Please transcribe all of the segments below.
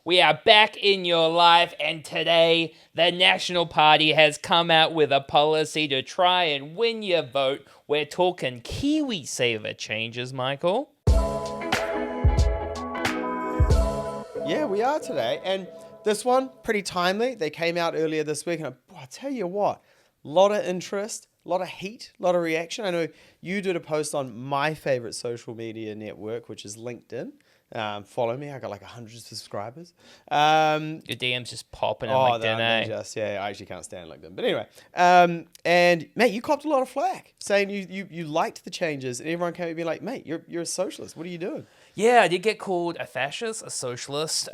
We are back in your life, and today the National Party has come out with a policy to try and win your vote. We're talking KiwiSaver changes, Michael. Yeah, we are today. And this one, pretty timely. They came out earlier this week. And I tell you what, a lot of interest, a lot of heat, a lot of reaction. I know you did a post on my favorite social media network, which is LinkedIn. Follow me. I got like 100 subscribers. Your DM's just popping on LinkedIn, I actually can't stand LinkedIn. But anyway, and mate, you copped a lot of flack saying you liked the changes, and everyone came at me like, mate, you're a socialist. What are you doing? Yeah, I did get called a fascist, a socialist.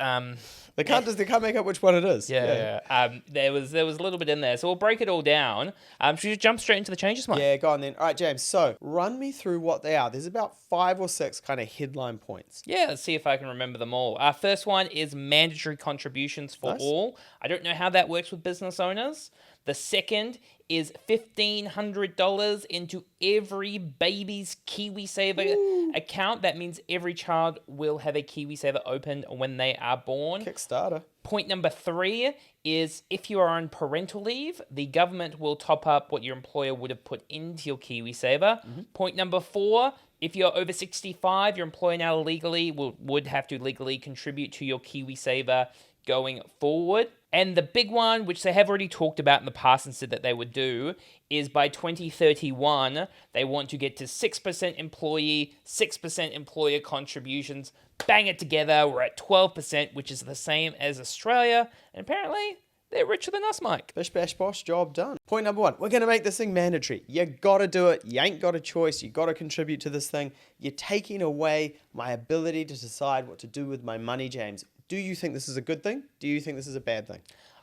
They can't make up which one it is. Yeah. There was a little bit in there, so we'll break it all down. Should we just jump straight into the changes, Mike? Yeah, go on then. All right, James. So run me through what they are. There's about 5 or 6 kind of headline points. Yeah, let's see if I can remember them all. Our first one is mandatory contributions for all. I don't know how that works with business owners. The second is $1,500 into every baby's KiwiSaver account. That means every child will have a KiwiSaver open when they are born. Kickstarter. Point number 3 is if you are on parental leave, the government will top up what your employer would have put into your KiwiSaver. Mm-hmm. Point number 4, if you're over 65, your employer now would have to legally contribute to your KiwiSaver going forward. And the big one, which they have already talked about in the past and said that they would do, is by 2031, they want to get to 6% employee, 6% employer contributions. Bang it together, we're at 12%, which is the same as Australia. And apparently, they're richer than us, Mike. Bish, bash, bosh, job done. Point number 1, we're going to make this thing mandatory. You got to do it. You ain't got a choice. You got to contribute to this thing. You're taking away my ability to decide what to do with my money, James. Do you think this is a good thing? Do you think this is a bad thing?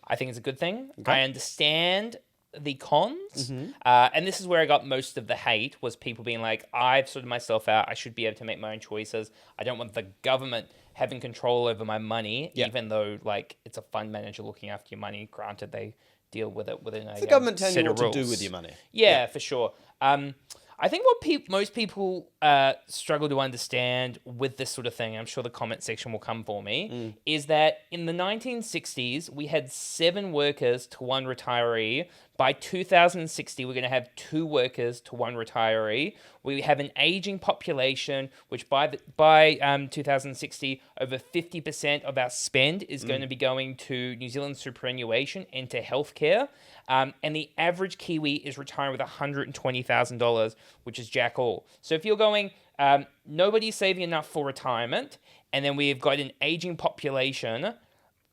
I think it's a good thing. Okay. I understand the cons. Mm-hmm. And this is where I got most of the hate, was people being like, I've sorted myself out. I should be able to make my own choices. I don't want the government having control over my money, even though like it's a fund manager looking after your money. Granted, they deal with it within a the government telling you what rules. to do with your money. Yeah, for sure. I think what most people struggle to understand with this sort of thing, I'm sure the comment section will come for me, is that in the 1960s, we had 7 workers to 1 retiree. By 2060, we're going to have 2 workers to 1 retiree. We have an aging population, which by 2060, over 50% of our spend is going to be going to New Zealand superannuation and to healthcare. And the average Kiwi is retiring with $120,000, which is jack all. So if you're going, nobody's saving enough for retirement, and then we've got an aging population,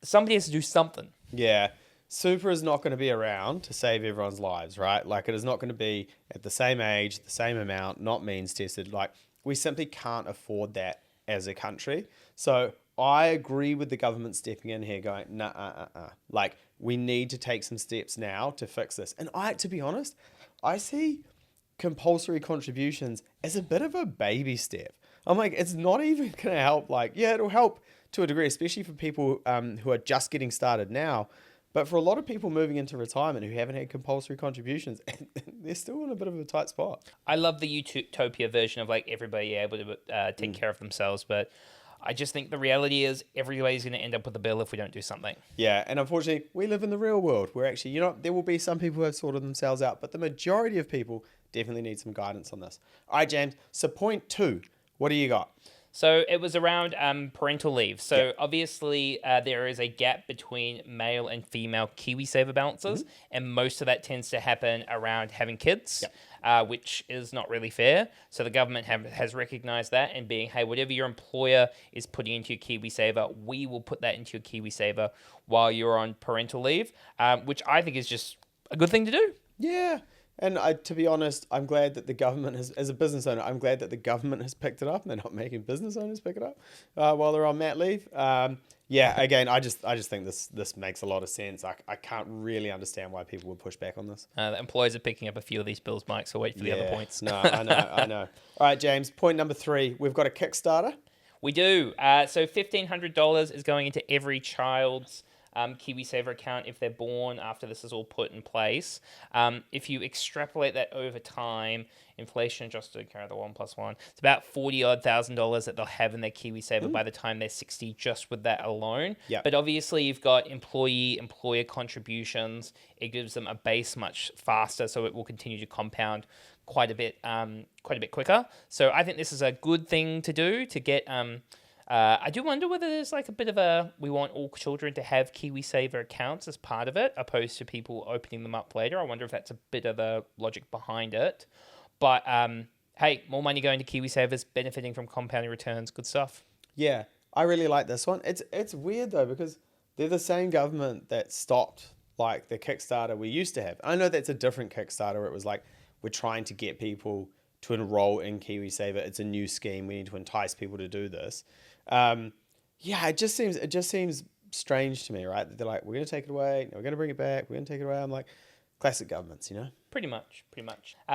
somebody has to do something. Yeah. Super is not going to be around to save everyone's lives, right? Like, it is not going to be at the same age, the same amount, not means tested. Like, we simply can't afford that as a country. So I agree with the government stepping in here going, nah. Like, we need to take some steps now to fix this. And to be honest, I see compulsory contributions as a bit of a baby step. I'm like, it's not even going to help. Like, yeah, it'll help to a degree, especially for people who are just getting started now. But for a lot of people moving into retirement who haven't had compulsory contributions, they're still in a bit of a tight spot. I love the utopia version of like everybody able to take care of themselves, but I just think the reality is everybody's going to end up with a bill if we don't do something. Yeah, and unfortunately, we live in the real world where actually, there will be some people who have sorted themselves out, but the majority of people definitely need some guidance on this. All right, James, so point 2, what do you got? So it was around parental leave. So obviously there is a gap between male and female KiwiSaver balances, and most of that tends to happen around having kids, which is not really fair. So the government has recognized that and being, hey, whatever your employer is putting into your KiwiSaver, we will put that into your KiwiSaver while you're on parental leave, which I think is just a good thing to do. Yeah. And to be honest, I'm glad that the government has, as a business owner, I'm glad that the government has picked it up and they're not making business owners pick it up while they're on mat leave. Again, I just think this makes a lot of sense. I can't really understand why people would push back on this. The employers are picking up a few of these bills, Mike, so wait for the other points. No, I know. All right, James, point number 3, we've got a Kickstarter. We do. So $1,500 is going into every child's KiwiSaver account if they're born after this is all put in place. If you extrapolate that over time, inflation adjusted, carry the 1+1, it's about $40,000 that they'll have in their KiwiSaver by the time they're 60, just with that alone. Yep. But obviously, you've got employer contributions. It gives them a base much faster, so it will continue to compound quite a bit quicker. So I think this is a good thing to do to get. I do wonder whether there's like a bit of we want all children to have KiwiSaver accounts as part of it, opposed to people opening them up later. I wonder if that's a bit of the logic behind it. But hey, more money going to KiwiSavers, benefiting from compounding returns. Good stuff. Yeah, I really like this one. It's weird though, because they're the same government that stopped like the Kickstarter we used to have. I know that's a different Kickstarter where it was like, we're trying to get people to enroll in KiwiSaver. It's a new scheme. We need to entice people to do this. It just seems strange to me, right? That they're like, we're going to take it away. No, we're going to bring it back. We're going to take it away. I'm like, classic governments, you know? Pretty much.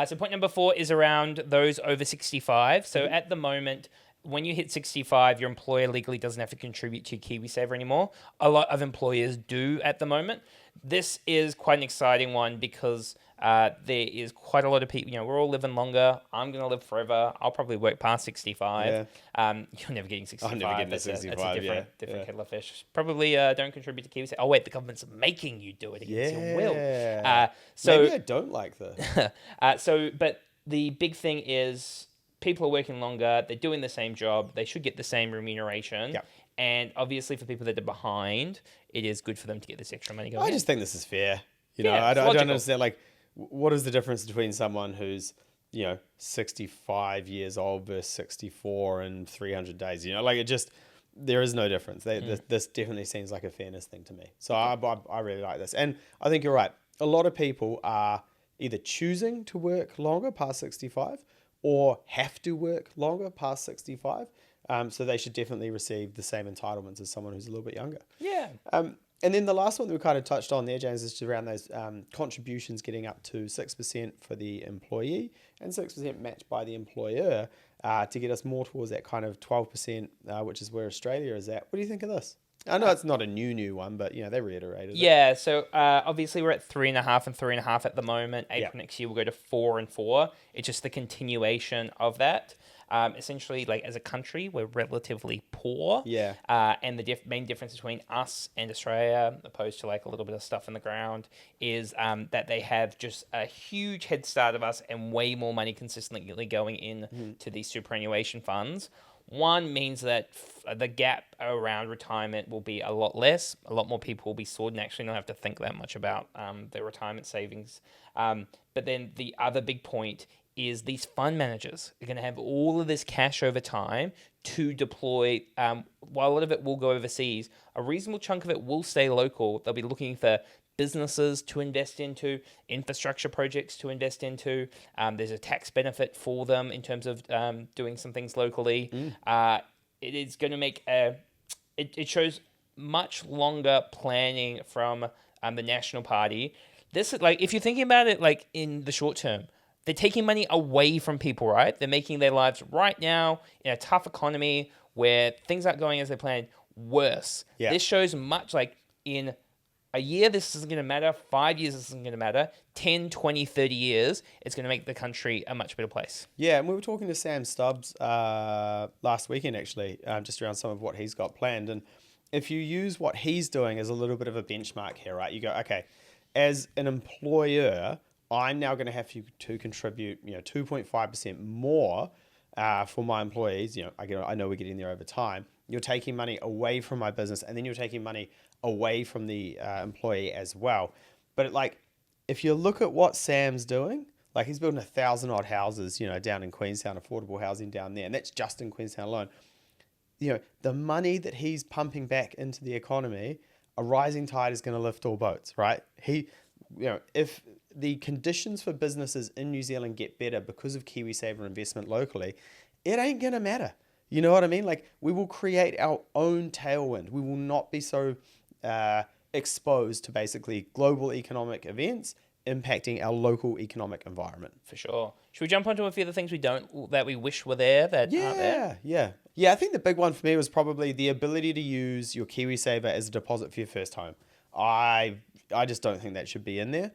So point number 4 is around those over 65. So at the moment, when you hit 65, your employer legally doesn't have to contribute to KiwiSaver anymore. A lot of employers do at the moment. This is quite an exciting one because there is quite a lot of people, we're all living longer. I'm going to live forever. I'll probably work past 65. Yeah. You're never getting 65. I'm never getting to 65, That's a different kettle of fish. Probably don't contribute to KiwiSaver. Oh, wait, the government's making you do it against your will. Maybe I don't like this. But the big thing is people are working longer. They're doing the same job. They should get the same remuneration. Yep. And obviously for people that are behind, it is good for them to get this extra money going. I just think this is fair. I Yeah, don't understand, like, what is the difference between someone who's, 65 years old versus 64 in 300 days? There is no difference. This definitely seems like a fairness thing to me. So I really like this. And I think you're right. A lot of people are either choosing to work longer past 65 or have to work longer past 65. So they should definitely receive the same entitlements as someone who's a little bit younger. Yeah. And then the last one that we kind of touched on there, James, is just around those contributions getting up to 6% for the employee and 6% matched by the employer to get us more towards that kind of 12%, which is where Australia is at. What do you think of this? I know it's not a new one, but they reiterated it. Yeah, so obviously we're at 3.5 and 3.5 at the moment. April next year we'll go to 4 and 4. It's just the continuation of that. Essentially, like as a country, we're relatively poor. Yeah. And the main difference between us and Australia, opposed to like a little bit of stuff in the ground, is that they have just a huge head start of us and way more money consistently going in to these superannuation funds. One means that the gap around retirement will be a lot less. A lot more people will be sorted and actually not have to think that much about their retirement savings. But then the other big point is these fund managers are going to have all of this cash over time to deploy. While a lot of it will go overseas, a reasonable chunk of it will stay local. They'll be looking for businesses to invest into, infrastructure projects to invest into. There's a tax benefit for them in terms of doing some things locally. It is going to make it shows much longer planning from the National Party. This is like, if you're thinking about it like in the short term, they're taking money away from people, right? They're making their lives right now in a tough economy where things aren't going as they planned worse. Yeah. This shows much like in a year, this isn't going to matter. 5 years, this isn't going to matter. 10, 20, 30 years, it's going to make the country a much better place. Yeah, and we were talking to Sam Stubbs last weekend, actually, just around some of what he's got planned. And if you use what he's doing as a little bit of a benchmark here, right? You go, okay, as an employer, I'm now going to have to contribute, 2.5% more for my employees. I know we're getting there over time. You're taking money away from my business, and then you're taking money away from the employee as well. But if you look at what Sam's doing, like he's building 1,000 odd houses, down in Queenstown, affordable housing down there, and that's just in Queenstown alone. The money that he's pumping back into the economy, a rising tide is going to lift all boats, right? If the conditions for businesses in New Zealand get better because of KiwiSaver investment locally, it ain't going to matter. You know what I mean? Like, we will create our own tailwind. We will not be so exposed to basically global economic events impacting our local economic environment. For sure. Should we jump onto a few of the things that we wish were there that aren't there? Yeah, I think the big one for me was probably the ability to use your KiwiSaver as a deposit for your first home. I just don't think that should be in there.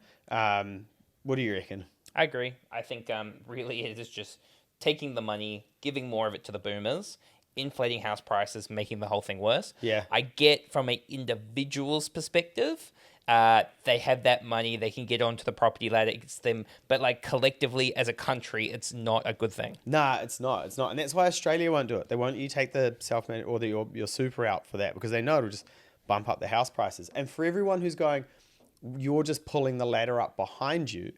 What do you reckon? I agree. I think really it is just taking the money, giving more of it to the boomers, inflating house prices, making the whole thing worse. Yeah. I get from an individual's perspective, they have that money, they can get onto the property ladder, it's them, but like collectively as a country, it's not a good thing. Nah, it's not. It's not. And that's why Australia won't do it. They won't let you take the self-managed or your super out for that because they know it'll just bump up the house prices. And for everyone who's going, you're just pulling the ladder up behind you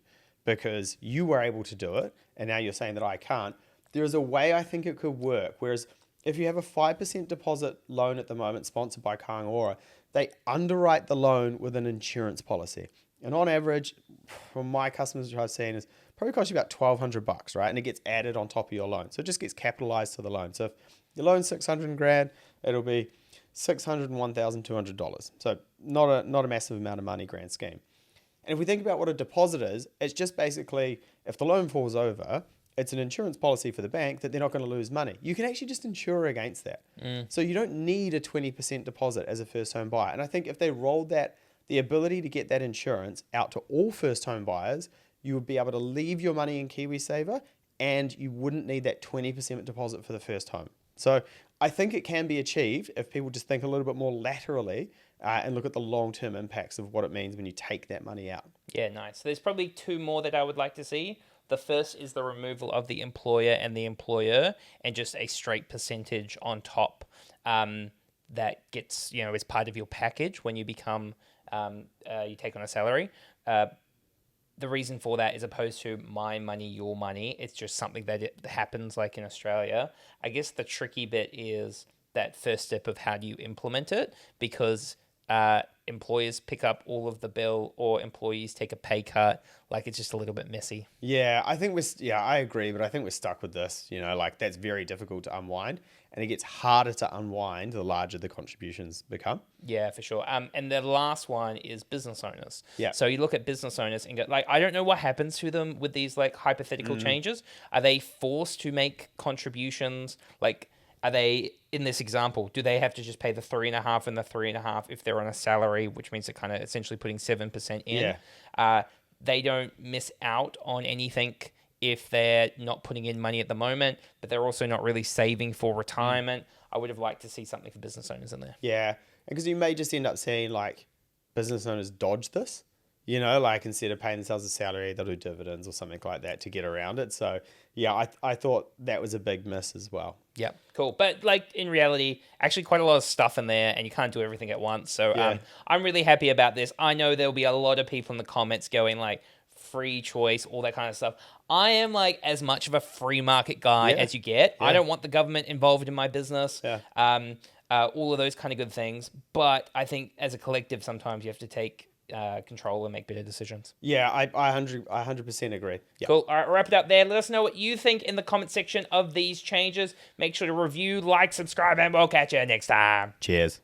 because you were able to do it and now you're saying that I can't. There is a way I think it could work. Whereas if you have a 5% deposit loan at the moment sponsored by Kāinga, they underwrite the loan with an insurance policy. And on average, from my customers, which I've seen, is probably cost you about $1,200, right? And it gets added on top of your loan. So it just gets capitalized to the loan. So if your loan's $600,000, it'll be $601,200. So not a massive amount of money, grand scheme. And if we think about what a deposit is, it's just basically, if the loan falls over, it's an insurance policy for the bank that they're not going to lose money. You can actually just insure against that. So you don't need a 20% deposit as a first home buyer. And I think if they rolled that, the ability to get that insurance out to all first home buyers, you would be able to leave your money in KiwiSaver and you wouldn't need that 20% deposit for the first home. So I think it can be achieved if people just think a little bit more laterally and look at the long-term impacts of what it means when you take that money out. Yeah, nice. So there's probably two more that I would like to see. The first is the removal of the employer and the employer and just a straight percentage on top that gets, as part of your package when you become, you take on a salary. The reason for that is opposed to my money, your money. It's just something that it happens like in Australia. I guess the tricky bit is that first step of how do you implement it because employers pick up all of the bill or employees take a pay cut. Like it's just a little bit messy. Yeah, I think I agree, but I think we're stuck with this. That's very difficult to unwind, and it gets harder to unwind the larger the contributions become. Yeah, for sure. And the last one is business owners. Yeah. So you look at business owners and go, I don't know what happens to them with these hypothetical changes. Are they forced to make contributions? Are they, in this example, do they have to just pay the 3.5 and the 3.5 if they're on a salary, which means they're kind of essentially putting 7% in? Yeah. They don't miss out on anything if they're not putting in money at the moment, but they're also not really saving for retirement. I would have liked to see something for business owners in there. Yeah, because you may just end up seeing business owners dodge this. Instead of paying themselves a salary, they'll do dividends or something like that to get around it. So, yeah, I thought that was a big miss as well. Yeah, cool. But in reality, actually quite a lot of stuff in there and you can't do everything at once. So Yeah. I'm really happy about this. I know there'll be a lot of people in the comments going free choice, all that kind of stuff. I am as much of a free market guy as you get. Yeah. I don't want the government involved in my business. Yeah. All of those kind of good things. But I think as a collective, sometimes you have to take control and make better decisions. Yeah, I 100% agree. Yeah. Cool. All right, wrap it up there. Let us know what you think in the comment section of these changes. Make sure to review, subscribe, and we'll catch you next time. Cheers.